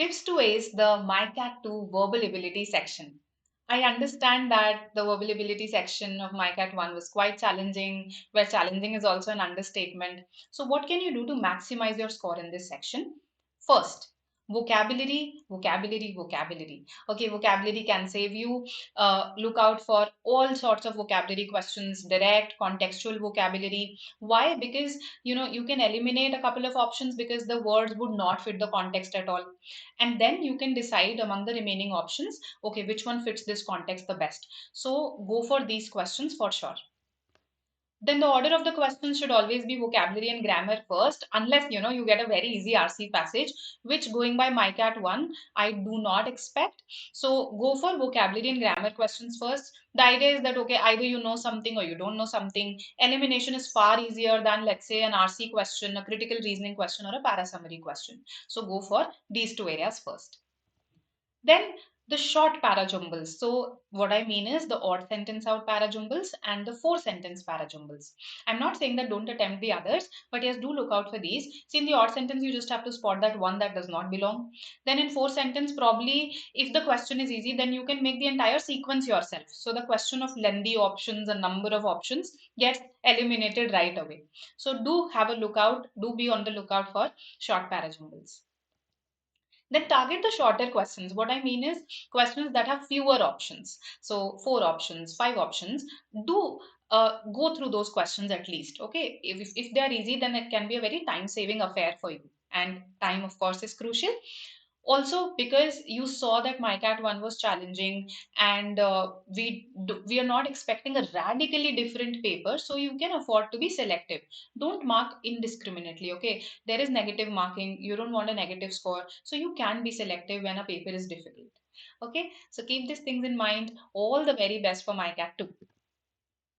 Tips to ace the MICAT 2 verbal ability section. I understand that the verbal ability section of MICAT 1 was quite challenging, where challenging is also an understatement. So, what can you do to maximize your score in this section? First, vocabulary, vocabulary, vocabulary. Okay, vocabulary can save you. Look out for all sorts of vocabulary questions, direct, contextual vocabulary. Why? Because you can eliminate a couple of options because the words would not fit the context at all, and then you can decide among the remaining options, okay, which one fits this context the best. So go for these questions for sure. Then the order of the questions should always be vocabulary and grammar first, unless you get a very easy RC passage, which going by MyCat 1, I do not expect. So go for vocabulary and grammar questions first. The idea is that, okay, either you know something or you don't know something. Elimination is far easier than, let's say, an RC question, a critical reasoning question, or a parasummary question. So go for these two areas first. Then the short parajumbles. So what I mean is the odd sentence out parajumbles and the four sentence parajumbles. I'm not saying that don't attempt the others, but yes, do look out for these. See, in the odd sentence, you just have to spot that one that does not belong. Then in four sentence, probably if the question is easy, then you can make the entire sequence yourself. So the question of lengthy options, a number of options gets eliminated right away. So do have a look out, do be on the lookout for short parajumbles. Then target the shorter questions. What I mean is questions that have fewer options. So four options, five options. Do go through those questions at least. Okay. If they are easy, then it can be a very time saving affair for you. And time, of course, is crucial. Also, because you saw that MyCat 1 was challenging, and we are not expecting a radically different paper, so you can afford to be selective. Don't mark indiscriminately, okay? There is negative marking. You don't want a negative score, so you can be selective when a paper is difficult. Okay, so keep these things in mind. All the very best for MyCat 2.